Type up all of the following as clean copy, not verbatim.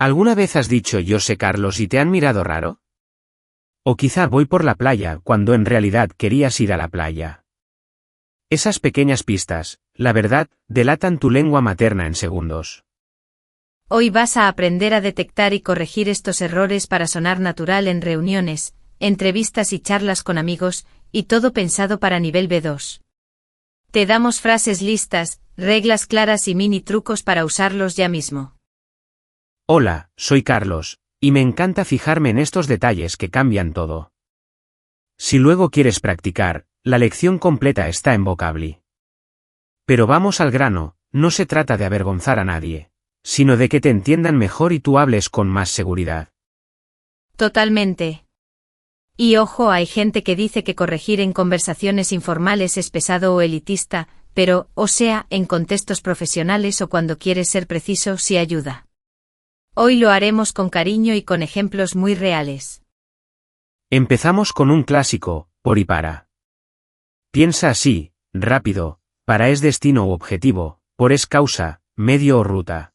¿Alguna vez has dicho yo sé Carlos y te han mirado raro? O quizá voy por la playa cuando en realidad querías ir a la playa. Esas pequeñas pistas, la verdad, delatan tu lengua materna en segundos. Hoy vas a aprender a detectar y corregir estos errores para sonar natural en reuniones, entrevistas y charlas con amigos, y todo pensado para nivel B2. Te damos frases listas, reglas claras y mini trucos para usarlos ya mismo. Hola, soy Carlos, y me encanta fijarme en estos detalles que cambian todo. Si luego quieres practicar, la lección completa está en Vocably. Pero vamos al grano, no se trata de avergonzar a nadie, sino de que te entiendan mejor y tú hables con más seguridad. Totalmente. Y ojo, hay gente que dice que corregir en conversaciones informales es pesado o elitista, pero, o sea, en contextos profesionales o cuando quieres ser preciso, sí ayuda. Hoy lo haremos con cariño y con ejemplos muy reales. Empezamos con un clásico, por y para. Piensa así, rápido, para es destino u objetivo, por es causa, medio o ruta.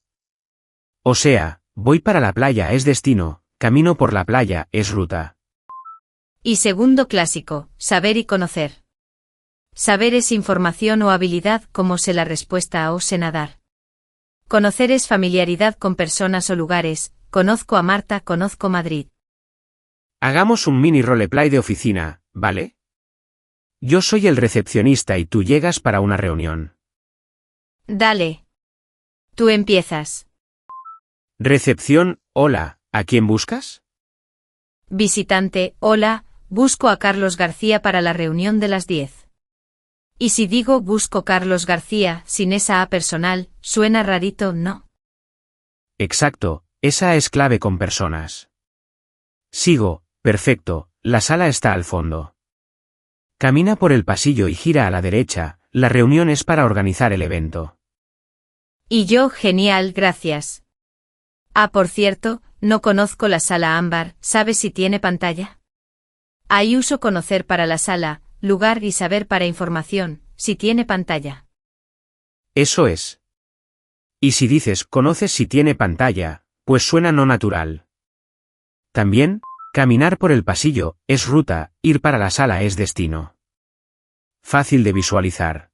O sea, voy para la playa es destino, camino por la playa es ruta. Y segundo clásico, saber y conocer. Saber es información o habilidad como sé la respuesta a o sé nadar. Conocer es familiaridad con personas o lugares, conozco a Marta, conozco Madrid. Hagamos un mini roleplay de oficina, ¿vale? Yo soy el recepcionista y tú llegas para una reunión. Dale. Tú empiezas. Recepción, hola, ¿a quién buscas? Visitante, hola, busco a Carlos García para la reunión de las 10. Y si digo busco Carlos García, sin esa A personal, suena rarito, ¿no? Exacto, esa es clave con personas. Sigo, perfecto, la sala está al fondo. Camina por el pasillo y gira a la derecha, la reunión es para organizar el evento. Y yo, genial, gracias. Ah, por cierto, no conozco la sala ámbar, ¿sabes si tiene pantalla? Ahí uso conocer para la sala, lugar y saber para información, si tiene pantalla. Eso es. Y si dices conoces si tiene pantalla, pues suena no natural. También, caminar por el pasillo es ruta, ir para la sala es destino. Fácil de visualizar.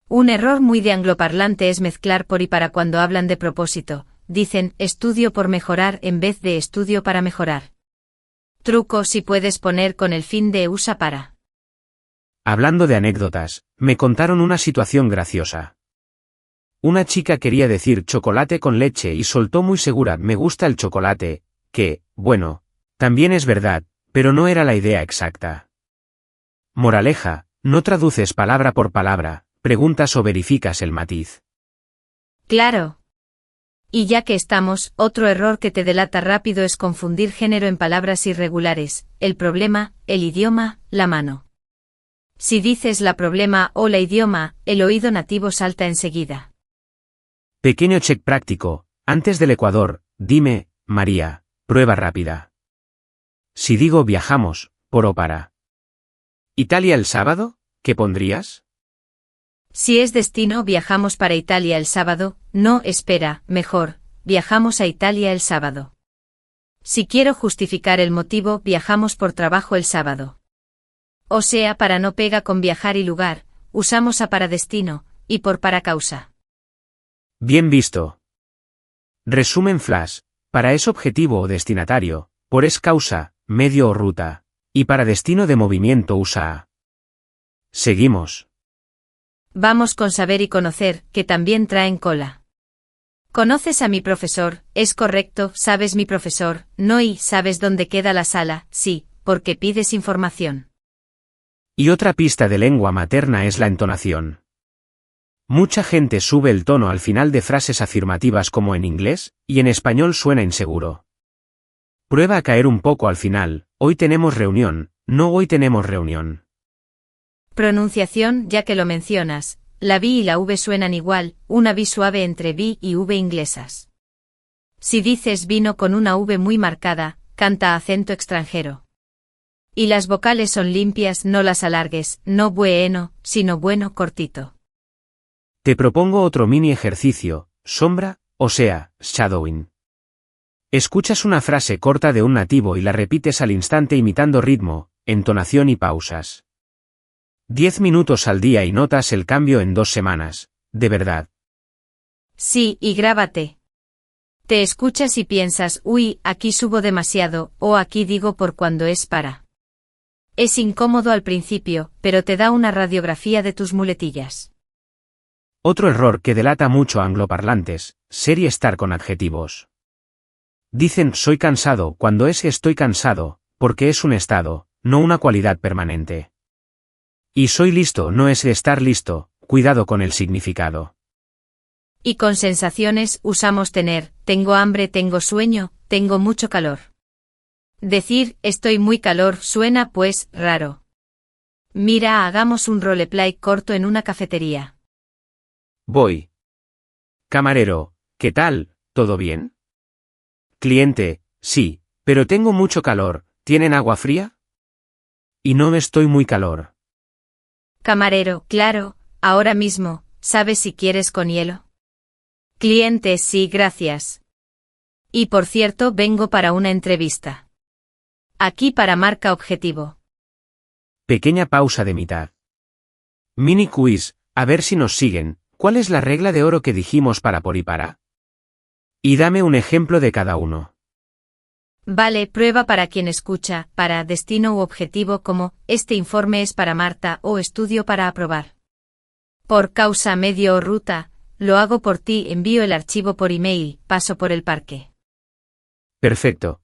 Un error muy de angloparlante es mezclar por y para cuando hablan de propósito. Dicen estudio por mejorar en vez de estudio para mejorar. Truco si puedes poner con el fin de usa para. Hablando de anécdotas, me contaron una situación graciosa. Una chica quería decir chocolate con leche y soltó muy segura me gusta el chocolate, que, bueno, también es verdad, pero no era la idea exacta. Moraleja, no traduces palabra por palabra, preguntas o verificas el matiz. Claro. Y ya que estamos, otro error que te delata rápido es confundir género en palabras irregulares, el problema, el idioma, la mano. Si dices la problema o la idioma, el oído nativo salta enseguida. Pequeño check práctico, antes del Ecuador, dime, María, prueba rápida. Si digo viajamos, por o para. ¿Italia el sábado? ¿Qué pondrías? Si es destino, viajamos para Italia el sábado, no, espera, mejor, viajamos a Italia el sábado. Si quiero justificar el motivo, viajamos por trabajo el sábado. O sea, para no pega con viajar y lugar, usamos a para destino, y por para causa. Bien visto. Resumen flash, para es objetivo o destinatario, por es causa, medio o ruta, y para destino de movimiento usa a. Seguimos. Vamos con saber y conocer, que también traen cola. ¿Conoces a mi profesor? Es correcto, sabes mi profesor, no y sabes dónde queda la sala, sí, porque pides información. Y otra pista de lengua materna es la entonación. Mucha gente sube el tono al final de frases afirmativas como en inglés, y en español suena inseguro. Prueba a caer un poco al final, hoy tenemos reunión, no hoy tenemos reunión. Pronunciación, ya que lo mencionas, la V y la V suenan igual, una V suave entre V y V inglesas. Si dices vino con una V muy marcada, canta acento extranjero. Y las vocales son limpias, no las alargues, no bueno, sino bueno cortito. Te propongo otro mini ejercicio, sombra, o sea, shadowing. Escuchas una frase corta de un nativo y la repites al instante imitando ritmo, entonación y pausas. 10 minutos al día y notas el cambio en 2 semanas, de verdad. Sí, y grábate. Te escuchas y piensas, uy, aquí subo demasiado, o aquí digo por cuando es para. Es incómodo al principio, pero te da una radiografía de tus muletillas. Otro error que delata mucho a angloparlantes, ser y estar con adjetivos. Dicen soy cansado cuando es estoy cansado, porque es un estado, no una cualidad permanente. Y soy listo no es estar listo, cuidado con el significado. Y con sensaciones usamos tener, tengo hambre, tengo sueño, tengo mucho calor. Decir, estoy muy calor suena pues raro. Mira, hagamos un roleplay corto en una cafetería. Voy. Camarero, ¿qué tal? ¿Todo bien? Cliente, sí, pero tengo mucho calor, ¿tienen agua fría? Y no estoy muy calor. Camarero, claro, ahora mismo, ¿sabes si quieres con hielo? Cliente, sí, gracias. Y por cierto, vengo para una entrevista. Aquí para marca objetivo. Pequeña pausa de mitad. Mini quiz, a ver si nos siguen, ¿cuál es la regla de oro que dijimos para por y para? Y dame un ejemplo de cada uno. Vale, prueba para quien escucha, para destino u objetivo como, este informe es para Marta o estudio para aprobar. Por causa, medio o ruta, lo hago por ti, envío el archivo por email, paso por el parque. Perfecto.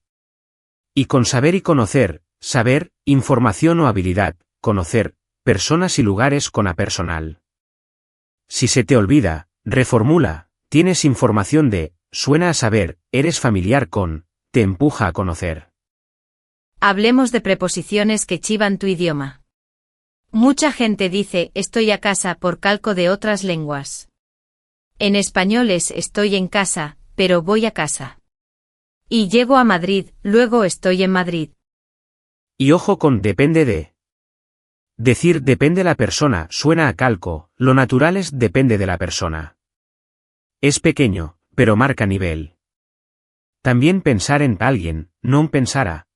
Y con saber y conocer, saber, información o habilidad, conocer, personas y lugares con a personal. Si se te olvida, reformula, tienes información de, suena a saber, eres familiar con, te empuja a conocer. Hablemos de preposiciones que chivan tu idioma. Mucha gente dice estoy a casa por calco de otras lenguas. En español es estoy en casa, pero voy a casa. Y llego a Madrid, luego estoy en Madrid. Y ojo con depende de. Decir depende la persona suena a calco, lo natural es depende de la persona. Es pequeño, pero marca nivel. También pensar en alguien, no pensar a.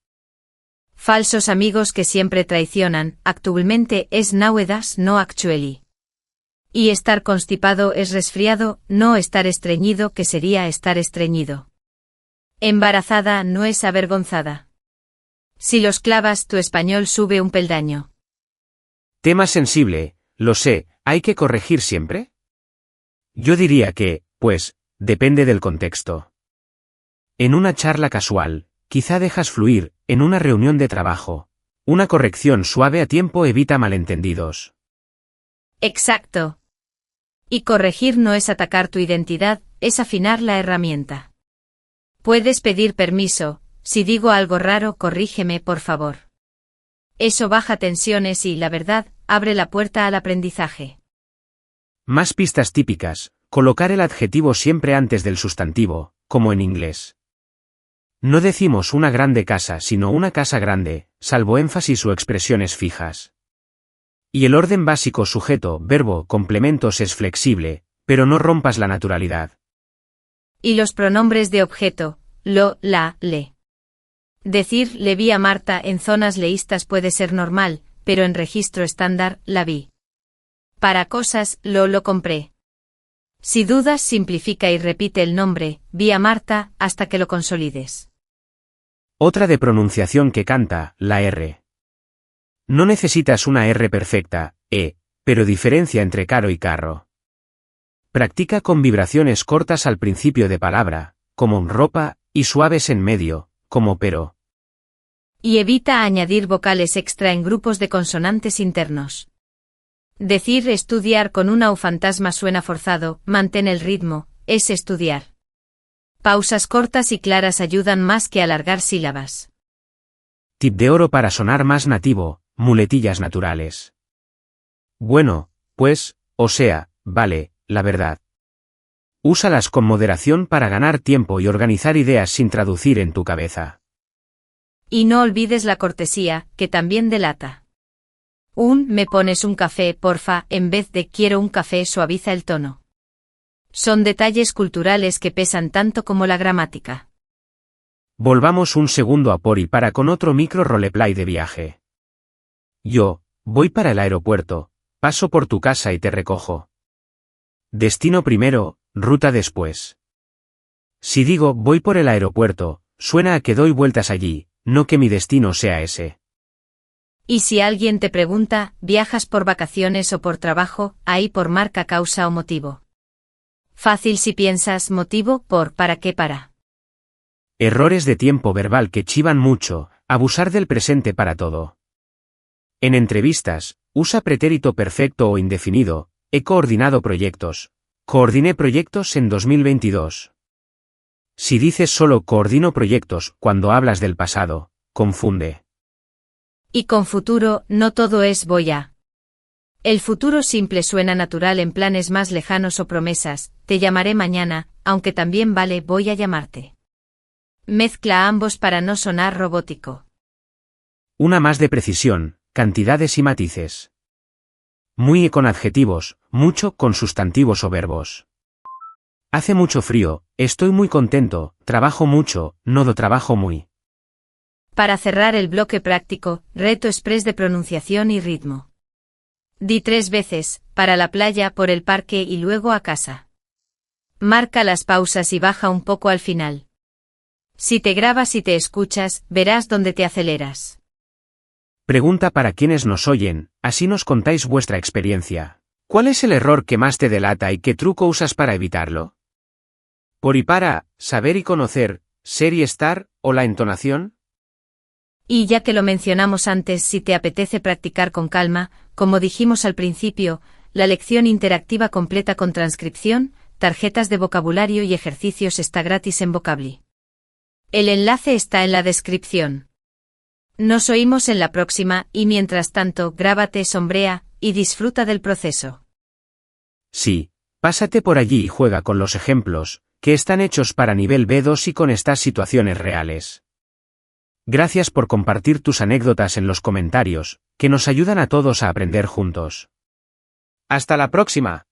Falsos amigos que siempre traicionan, actualmente es nowadays no actually. Y estar constipado es resfriado, no estar estreñido que sería estar estreñido. Embarazada no es avergonzada. Si los clavas tu español sube un peldaño. Tema sensible, lo sé, ¿hay que corregir siempre? Yo diría que, pues, depende del contexto. En una charla casual, quizá dejas fluir, en una reunión de trabajo. Una corrección suave a tiempo evita malentendidos. Exacto. Y corregir no es atacar tu identidad, es afinar la herramienta. Puedes pedir permiso, si digo algo raro, corrígeme por favor. Eso baja tensiones y, la verdad, abre la puerta al aprendizaje. Más pistas típicas, colocar el adjetivo siempre antes del sustantivo, como en inglés. No decimos una grande casa sino una casa grande, salvo énfasis o expresiones fijas. Y el orden básico sujeto, verbo, complementos es flexible, pero no rompas la naturalidad. Y los pronombres de objeto, lo, la, le. Decir le vi a Marta en zonas leístas puede ser normal, pero en registro estándar, la vi. Para cosas, lo compré. Si dudas, simplifica y repite el nombre, vi a Marta, hasta que lo consolides. Otra de pronunciación que canta, la R. No necesitas una R perfecta, pero diferencia entre caro y carro. Practica con vibraciones cortas al principio de palabra, como ropa, y suaves en medio, como pero. Y evita añadir vocales extra en grupos de consonantes internos. Decir estudiar con una o fantasma suena forzado, mantén el ritmo, es estudiar. Pausas cortas y claras ayudan más que alargar sílabas. Tip de oro para sonar más nativo, muletillas naturales. Bueno, pues, o sea, vale, la verdad. Úsalas con moderación para ganar tiempo y organizar ideas sin traducir en tu cabeza. Y no olvides la cortesía, que también delata. ¿Me pones un café, porfa?, en vez de quiero un café suaviza el tono. Son detalles culturales que pesan tanto como la gramática. Volvamos un segundo a por y para con otro micro roleplay de viaje. Yo, voy para el aeropuerto, paso por tu casa y te recojo. Destino primero, ruta después. Si digo voy por el aeropuerto, suena a que doy vueltas allí, no que mi destino sea ese. Y si alguien te pregunta, ¿viajas por vacaciones o por trabajo? Ahí por marca, causa o motivo. Fácil si piensas motivo, por, para qué, para. Errores de tiempo verbal que chivan mucho, abusar del presente para todo. En entrevistas, usa pretérito perfecto o indefinido, he coordinado proyectos. Coordiné proyectos en 2022. Si dices solo coordino proyectos cuando hablas del pasado, confunde. Y con futuro, no todo es voy a. El futuro simple suena natural en planes más lejanos o promesas, te llamaré mañana, aunque también vale voy a llamarte. Mezcla ambos para no sonar robótico. Una más de precisión, cantidades y matices. Muy con adjetivos, mucho con sustantivos o verbos. Hace mucho frío, estoy muy contento, trabajo mucho, no trabajo muy. Para cerrar el bloque práctico, reto express de pronunciación y ritmo. Di 3 veces, para la playa, por el parque y luego a casa. Marca las pausas y baja un poco al final. Si te grabas y te escuchas, verás dónde te aceleras. Pregunta para quienes nos oyen, así nos contáis vuestra experiencia. ¿Cuál es el error que más te delata y qué truco usas para evitarlo? Por y para, saber y conocer, ser y estar, o la entonación. Y ya que lo mencionamos antes, si te apetece practicar con calma, como dijimos al principio, la lección interactiva completa con transcripción, tarjetas de vocabulario y ejercicios está gratis en Vocably. El enlace está en la descripción. Nos oímos en la próxima y mientras tanto, grábate, sombrea y disfruta del proceso. Sí, pásate por allí y juega con los ejemplos, que están hechos para nivel B2 y con estas situaciones reales. Gracias por compartir tus anécdotas en los comentarios, que nos ayudan a todos a aprender juntos. ¡Hasta la próxima!